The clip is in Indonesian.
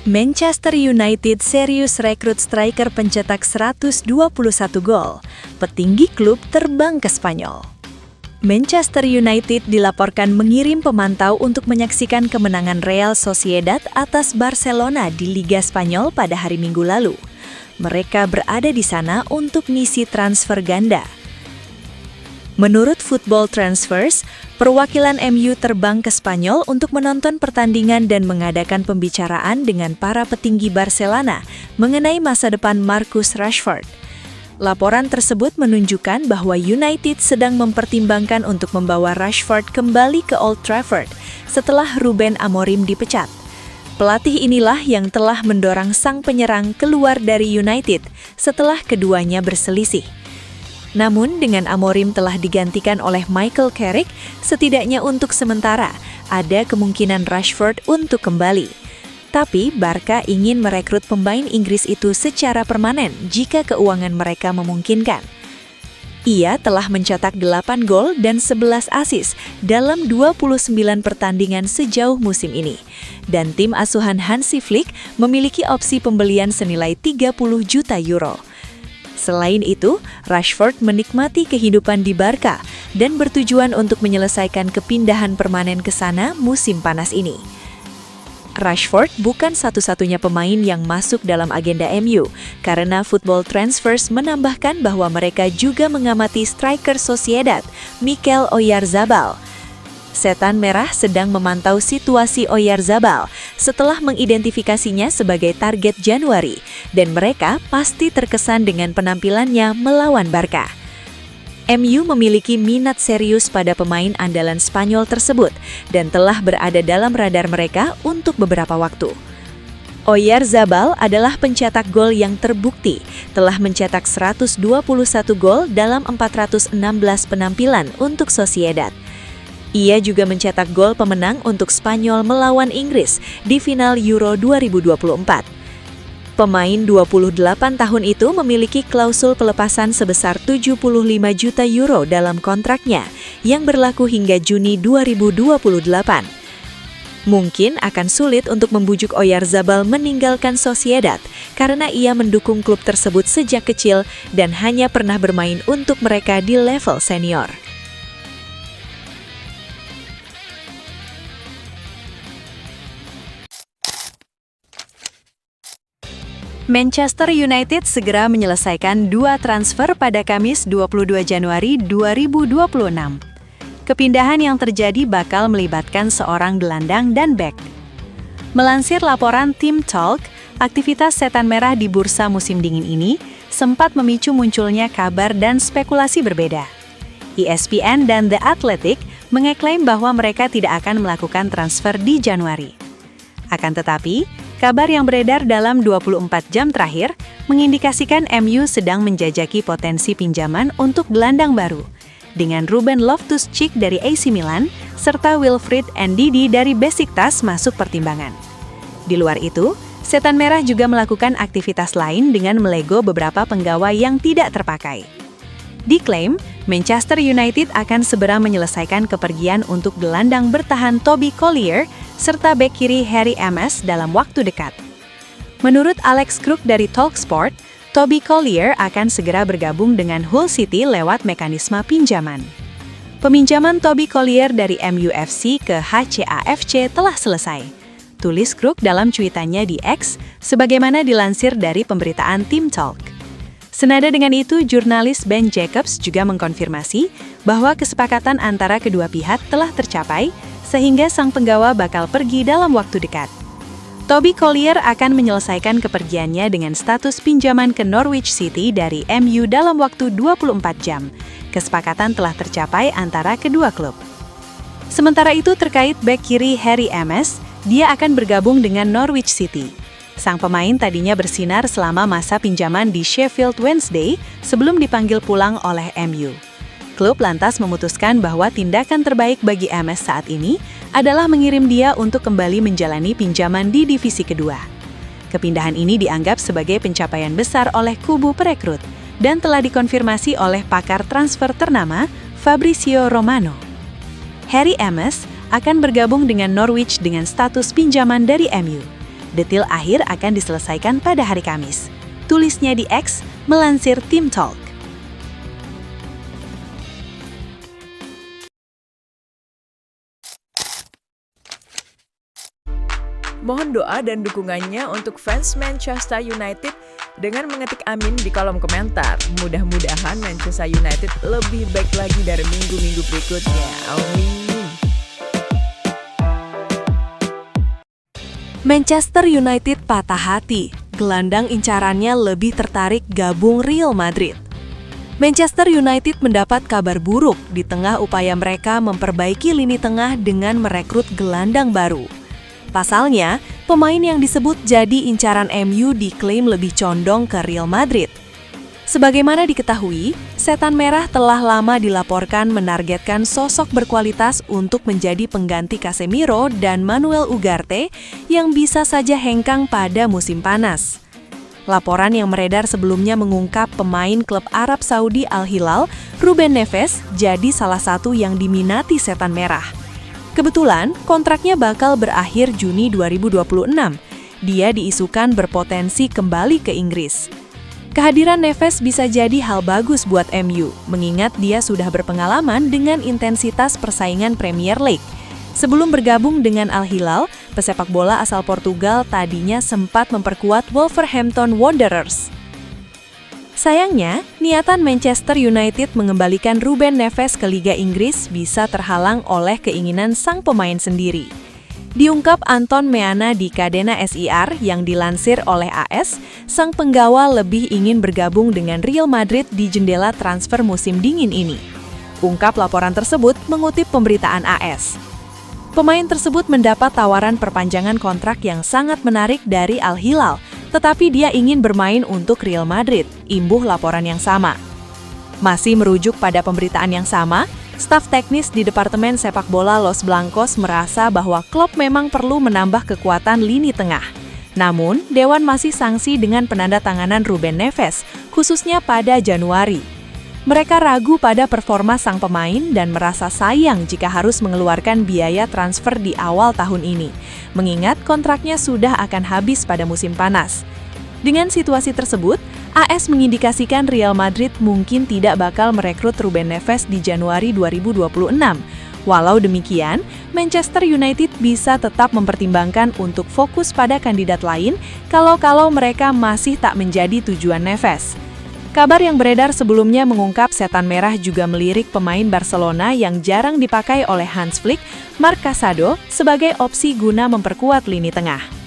Manchester United serius rekrut striker pencetak 121 gol. Petinggi klub terbang ke Spanyol. Manchester United dilaporkan mengirim pemantau untuk menyaksikan kemenangan Real Sociedad atas Barcelona di Liga Spanyol pada hari Minggu lalu. Mereka berada di sana untuk misi transfer ganda. Menurut Football Transfers, perwakilan MU terbang ke Spanyol untuk menonton pertandingan dan mengadakan pembicaraan dengan para petinggi Barcelona mengenai masa depan Marcus Rashford. Laporan tersebut menunjukkan bahwa United sedang mempertimbangkan untuk membawa Rashford kembali ke Old Trafford setelah Ruben Amorim dipecat. Pelatih inilah yang telah mendorong sang penyerang keluar dari United setelah keduanya berselisih. Namun, dengan Amorim telah digantikan oleh Michael Carrick, setidaknya untuk sementara, ada kemungkinan Rashford untuk kembali. Tapi, Barca ingin merekrut pemain Inggris itu secara permanen jika keuangan mereka memungkinkan. Ia telah mencetak 8 gol dan 11 assist dalam 29 pertandingan sejauh musim ini. Dan tim asuhan Hansi Flick memiliki opsi pembelian senilai 30 juta euro. Selain itu, Rashford menikmati kehidupan di Barca dan bertujuan untuk menyelesaikan kepindahan permanen ke sana musim panas ini. Rashford bukan satu-satunya pemain yang masuk dalam agenda MU, karena Football Transfers menambahkan bahwa mereka juga mengamati striker Sociedad, Mikel Oyarzabal. Setan Merah sedang memantau situasi Oyarzabal setelah mengidentifikasinya sebagai target Januari, dan mereka pasti terkesan dengan penampilannya melawan Barca. MU memiliki minat serius pada pemain andalan Spanyol tersebut dan telah berada dalam radar mereka untuk beberapa waktu. Oyarzabal adalah pencetak gol yang terbukti, telah mencetak 121 gol dalam 416 penampilan untuk Sociedad. Ia juga mencetak gol pemenang untuk Spanyol melawan Inggris di final Euro 2024. Pemain 28 tahun itu memiliki klausul pelepasan sebesar 75 juta euro dalam kontraknya yang berlaku hingga Juni 2028. Mungkin akan sulit untuk membujuk Oyarzabal meninggalkan Sociedad karena ia mendukung klub tersebut sejak kecil dan hanya pernah bermain untuk mereka di level senior. Manchester United segera menyelesaikan 2 transfer pada Kamis 22 Januari 2026. Kepindahan yang terjadi bakal melibatkan seorang gelandang dan bek. Melansir laporan Team Talk, aktivitas Setan Merah di bursa musim dingin ini sempat memicu munculnya kabar dan spekulasi berbeda. ESPN dan The Athletic mengeklaim bahwa mereka tidak akan melakukan transfer di Januari. Akan tetapi, kabar yang beredar dalam 24 jam terakhir mengindikasikan MU sedang menjajaki potensi pinjaman untuk gelandang baru, dengan Ruben Loftus-Cheek dari AC Milan serta Wilfried Ndidi dari Besiktas masuk pertimbangan. Di luar itu, Setan Merah juga melakukan aktivitas lain dengan melego beberapa penggawa yang tidak terpakai. Diklaim, Manchester United akan segera menyelesaikan kepergian untuk gelandang bertahan Toby Collier serta bek kiri Harry Ms dalam waktu dekat. Menurut Alex Crook dari Talksport, Toby Collier akan segera bergabung dengan Hull City lewat mekanisme pinjaman. Peminjaman Toby Collier dari MUFC ke HCAFC telah selesai, tulis Crook dalam cuitannya di X, sebagaimana dilansir dari pemberitaan Team Talk. Senada dengan itu, jurnalis Ben Jacobs juga mengkonfirmasi bahwa kesepakatan antara kedua pihak telah tercapai, sehingga sang penggawa bakal pergi dalam waktu dekat. Toby Collier akan menyelesaikan kepergiannya dengan status pinjaman ke Norwich City dari MU dalam waktu 24 jam. Kesepakatan telah tercapai antara kedua klub. Sementara itu terkait bek kiri Harry Ms, dia akan bergabung dengan Norwich City. Sang pemain tadinya bersinar selama masa pinjaman di Sheffield Wednesday sebelum dipanggil pulang oleh MU. Klub lantas memutuskan bahwa tindakan terbaik bagi MS saat ini adalah mengirim dia untuk kembali menjalani pinjaman di divisi kedua. Kepindahan ini dianggap sebagai pencapaian besar oleh kubu perekrut dan telah dikonfirmasi oleh pakar transfer ternama Fabrizio Romano. Harry Ms akan bergabung dengan Norwich dengan status pinjaman dari MU. Detil akhir akan diselesaikan pada hari Kamis. Tulisnya di X, melansir Team Talk. Mohon doa dan dukungannya untuk fans Manchester United dengan mengetik amin di kolom komentar. Mudah-mudahan Manchester United lebih baik lagi dari minggu-minggu berikutnya. Amin. Manchester United patah hati. Gelandang incarannya lebih tertarik gabung Real Madrid. Manchester United mendapat kabar buruk di tengah upaya mereka memperbaiki lini tengah dengan merekrut gelandang baru. Pasalnya, pemain yang disebut jadi incaran MU diklaim lebih condong ke Real Madrid. Sebagaimana diketahui, Setan Merah telah lama dilaporkan menargetkan sosok berkualitas untuk menjadi pengganti Casemiro dan Manuel Ugarte yang bisa saja hengkang pada musim panas. Laporan yang beredar sebelumnya mengungkap pemain klub Arab Saudi Al Hilal, Ruben Neves, jadi salah satu yang diminati Setan Merah. Kebetulan, kontraknya bakal berakhir Juni 2026. Dia diisukan berpotensi kembali ke Inggris. Kehadiran Neves bisa jadi hal bagus buat MU, mengingat dia sudah berpengalaman dengan intensitas persaingan Premier League. Sebelum bergabung dengan Al Hilal, pesepak bola asal Portugal tadinya sempat memperkuat Wolverhampton Wanderers. Sayangnya, niatan Manchester United mengembalikan Ruben Neves ke Liga Inggris bisa terhalang oleh keinginan sang pemain sendiri. Diungkap Anton Meana di Cadena SIR yang dilansir oleh AS, sang penggawa lebih ingin bergabung dengan Real Madrid di jendela transfer musim dingin ini. Ungkap laporan tersebut mengutip pemberitaan AS. Pemain tersebut mendapat tawaran perpanjangan kontrak yang sangat menarik dari Al Hilal, tetapi dia ingin bermain untuk Real Madrid, imbuh laporan yang sama. Masih merujuk pada pemberitaan yang sama, staf teknis di Departemen Sepak Bola Los Blancos merasa bahwa klub memang perlu menambah kekuatan lini tengah. Namun, Dewan masih sanksi dengan penandatanganan Ruben Neves, khususnya pada Januari. Mereka ragu pada performa sang pemain dan merasa sayang jika harus mengeluarkan biaya transfer di awal tahun ini, mengingat kontraknya sudah akan habis pada musim panas. Dengan situasi tersebut, AS mengindikasikan Real Madrid mungkin tidak bakal merekrut Ruben Neves di Januari 2026. Walau demikian, Manchester United bisa tetap mempertimbangkan untuk fokus pada kandidat lain kalau mereka masih tak menjadi tujuan Neves. Kabar yang beredar sebelumnya mengungkap Setan Merah juga melirik pemain Barcelona yang jarang dipakai oleh Hans Flick, Marc Casado, sebagai opsi guna memperkuat lini tengah.